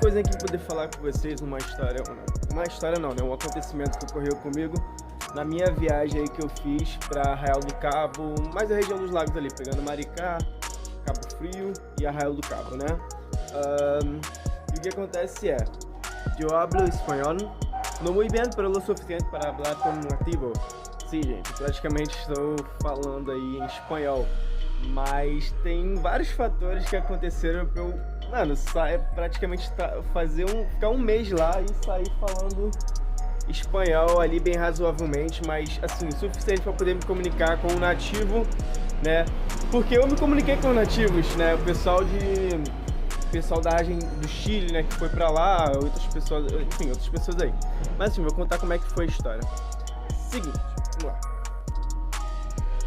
coisa aqui pra poder falar com vocês, uma história não, né? Um acontecimento que ocorreu comigo na minha viagem aí que eu fiz pra Arraial do Cabo, mais a região dos lagos ali, pegando Maricá, Cabo Frio e Arraial do Cabo, né? E o que acontece é, eu hablo espanhol, não muy bien, pero lo suficiente para hablar como nativo. Sim, gente, praticamente estou falando aí em espanhol, mas tem vários fatores que aconteceram pra eu, mano, praticamente ficar um mês lá e sair falando espanhol ali bem razoavelmente, mas assim, o suficiente para poder me comunicar com o nativo, né? Porque eu me comuniquei com nativos, né? O pessoal do Chile, né, que foi pra lá, outras pessoas aí. Mas assim, vou contar como é que foi a história. Seguinte, vamos lá.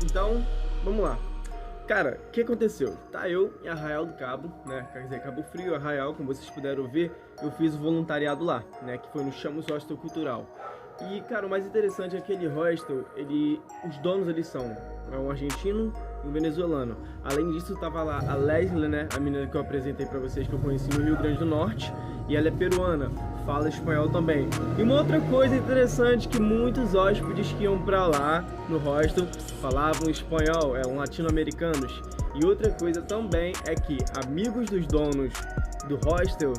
Então, vamos lá. Cara, o que aconteceu? Tá eu em Arraial do Cabo, né, quer dizer, Cabo Frio, Arraial, como vocês puderam ver, eu fiz o voluntariado lá, né, que foi no Chamos Hostel Cultural. E, cara, o mais interessante é que aquele hostel, os donos eles são um argentino e um venezuelano. Além disso, tava lá a Leslie, né, a menina que eu apresentei pra vocês, que eu conheci no Rio Grande do Norte, e ela é peruana, fala espanhol também. E uma outra coisa interessante, que muitos hóspedes que iam pra lá, no hostel, falavam espanhol, eram latino-americanos. E outra coisa também é que amigos dos donos do hostel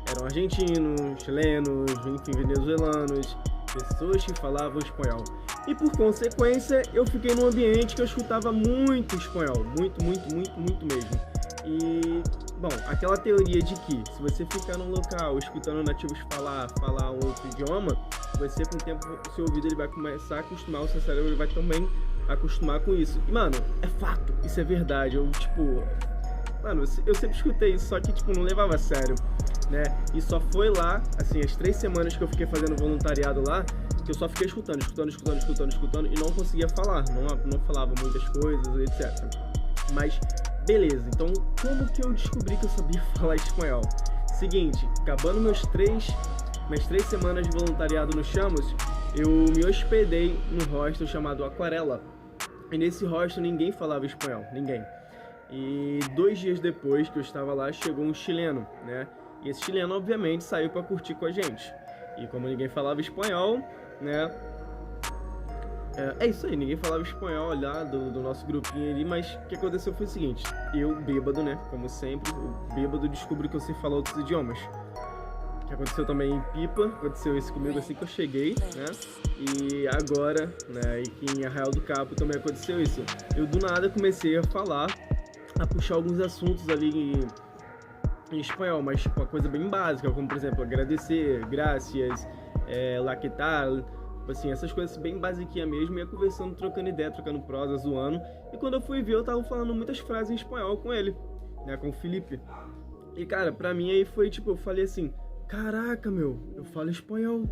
eram argentinos, chilenos, enfim, venezuelanos, pessoas que falavam espanhol. E por consequência, eu fiquei num ambiente que eu escutava muito espanhol, muito mesmo. E, bom, aquela teoria de que se você ficar num local escutando nativos falar um outro idioma, você com o tempo, o seu ouvido ele vai começar a acostumar, o seu cérebro ele vai também acostumar com isso. E, mano, é fato, isso é verdade. Mano, eu sempre escutei isso, só que, não levava a sério, né? E só foi lá, assim, as 3 semanas que eu fiquei fazendo voluntariado lá, que eu só fiquei escutando e não conseguia falar, não falava muitas coisas, etc. Mas, beleza, então como que eu descobri que eu sabia falar espanhol? Seguinte, acabando minhas 3 semanas de voluntariado no Chamos, eu me hospedei no hostel chamado Aquarela. E nesse hostel ninguém falava espanhol, ninguém. E 2 dias depois que eu estava lá, chegou um chileno, né? E esse chileno, obviamente, saiu para curtir com a gente. E como ninguém falava espanhol, né? É isso aí, ninguém falava espanhol lá do nosso grupinho ali, mas o que aconteceu foi o seguinte, eu bêbado, né? Como sempre, o bêbado descobriu que eu sei falar outros idiomas. O que aconteceu também em Pipa, aconteceu isso comigo assim que eu cheguei, né? E agora, né, e em Arraial do Cabo também aconteceu isso. Eu do nada comecei a puxar alguns assuntos ali em espanhol, mas uma coisa bem básica, como por exemplo, agradecer, gracias, la que tal, assim, essas coisas bem basiquinhas mesmo, ia conversando, trocando ideia, trocando prosa, zoando. E quando eu fui ver, eu tava falando muitas frases em espanhol com ele, né, com o Felipe. E cara, pra mim aí foi eu falei assim, caraca, meu, eu falo espanhol.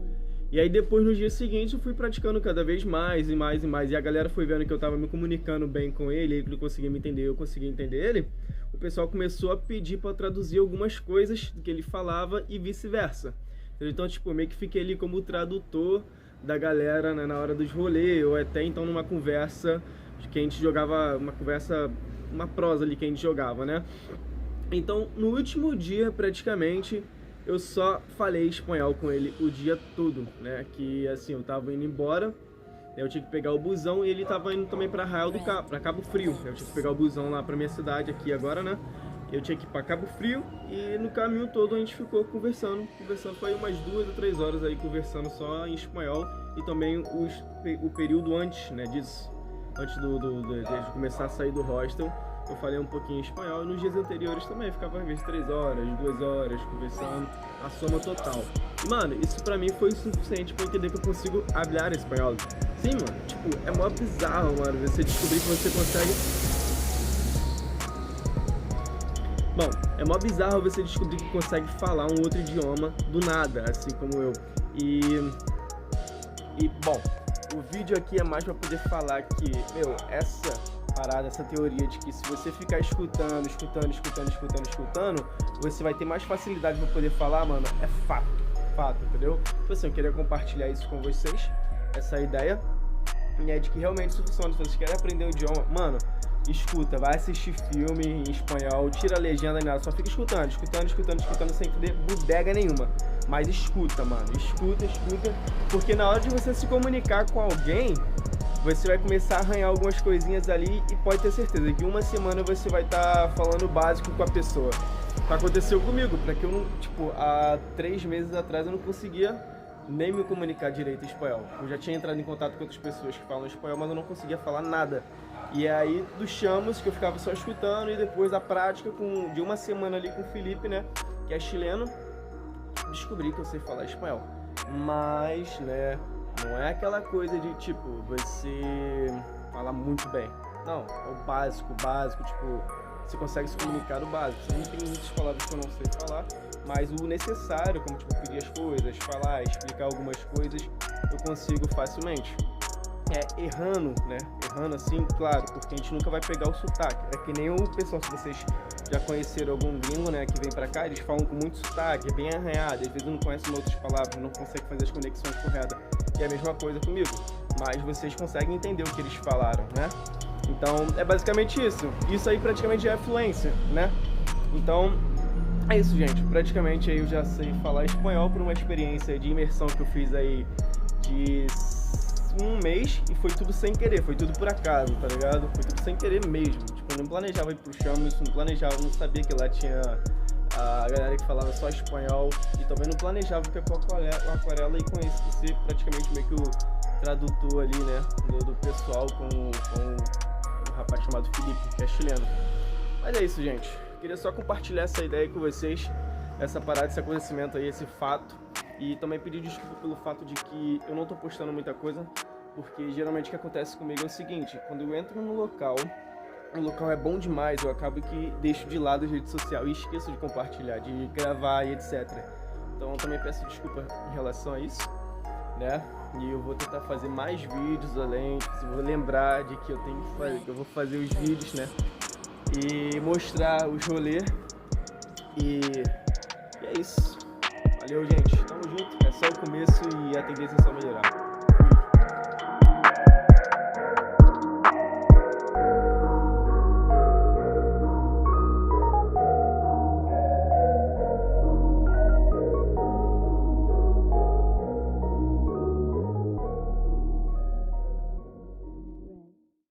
E aí depois, no dia seguinte, eu fui praticando cada vez mais e mais e mais. E a galera foi vendo que eu tava me comunicando bem com ele não conseguia me entender, eu conseguia entender ele. O pessoal começou a pedir pra traduzir algumas coisas que ele falava e vice-versa. Então, meio que fiquei ali como tradutor da galera, né, na hora dos rolês, ou até então numa conversa que a gente jogava, uma prosa ali que a gente jogava, né? Então, no último dia, praticamente, eu só falei espanhol com ele o dia todo, né? Que, assim, eu tava indo embora, eu tinha que pegar o busão e ele tava indo também pra Arraial do Cabo, pra Cabo Frio. Eu tinha que pegar o busão lá pra minha cidade aqui agora, né? Eu tinha que ir pra Cabo Frio e no caminho todo a gente ficou conversando. Foi umas 2 ou 3 horas aí conversando só em espanhol e também o período antes, né, disso. Antes de começar a sair do hostel, eu falei um pouquinho em espanhol e nos dias anteriores também ficava às vezes 3 horas, 2 horas conversando, a soma total. E, mano, isso pra mim foi o suficiente pra entender que eu consigo falar espanhol. Sim, mano, é mó bizarro, mano, você descobrir que você consegue... Bom, é mó bizarro você descobrir que consegue falar um outro idioma do nada, assim como eu. E bom, o vídeo aqui é mais pra poder falar que, essa parada, essa teoria de que se você ficar escutando, você vai ter mais facilidade pra poder falar, mano, é fato, entendeu? Então assim, eu queria compartilhar isso com vocês, essa ideia, de que realmente isso funciona. Se vocês querem aprender o idioma, mano, escuta, vai assistir filme em espanhol, tira a legenda e nada, só fica escutando, sem entender bodega nenhuma. Mas escuta, mano, escuta, porque na hora de você se comunicar com alguém, você vai começar a arranhar algumas coisinhas ali e pode ter certeza que uma semana você vai estar falando o básico com a pessoa. Aconteceu comigo, porque eu não, tipo, há 3 meses atrás eu não conseguia nem me comunicar direito em espanhol. Eu já tinha entrado em contato com outras pessoas que falam espanhol, mas eu não conseguia falar nada. E aí, dos chamos, que eu ficava só escutando, e depois da prática de uma semana ali com o Felipe, né, que é chileno, descobri que eu sei falar espanhol. Mas, né, não é aquela coisa de, tipo, você falar muito bem. Não, é o básico, tipo, você consegue se comunicar o básico. Você não tem muitas palavras que eu não sei falar, mas o necessário, como, tipo, pedir as coisas, falar, explicar algumas coisas, eu consigo facilmente. Errando, né? Errando assim, claro, porque a gente nunca vai pegar o sotaque. É que nem o pessoal, se vocês já conheceram algum gringo, né, que vem pra cá, eles falam com muito sotaque, é bem arranhado, às vezes não conhecem outras palavras, não consegue fazer as conexões corretas. E é a mesma coisa comigo, mas vocês conseguem entender o que eles falaram, né? Então, é basicamente isso. Isso aí praticamente é fluência, né? Então, é isso, gente. Praticamente aí eu já sei falar espanhol por uma experiência de imersão que eu fiz aí de 1 mês, e foi tudo sem querer, foi tudo por acaso, tá ligado? Foi tudo sem querer mesmo. Tipo, eu não planejava ir pro Chamos, não planejava, não sabia que lá tinha a galera que falava só espanhol, e também não planejava que com a Aquarela e conhecer praticamente meio que o tradutor ali, né, do pessoal com um rapaz chamado Felipe, que é chileno. Mas é isso, gente. Queria só compartilhar essa ideia com vocês, essa parada, esse acontecimento aí, esse fato. E também pedir desculpa pelo fato de que eu não tô postando muita coisa, porque geralmente o que acontece comigo é o seguinte: quando eu entro no local, o local é bom demais, eu acabo que deixo de lado a rede social e esqueço de compartilhar, de gravar e etc. Então eu também peço desculpa em relação a isso, né? E eu vou tentar fazer mais vídeos além, vou lembrar de que eu tenho que fazer, que eu vou fazer os vídeos, né? E mostrar os rolês. E é isso. Valeu, gente. Tamo junto. É só o começo e a tendência é só melhorar.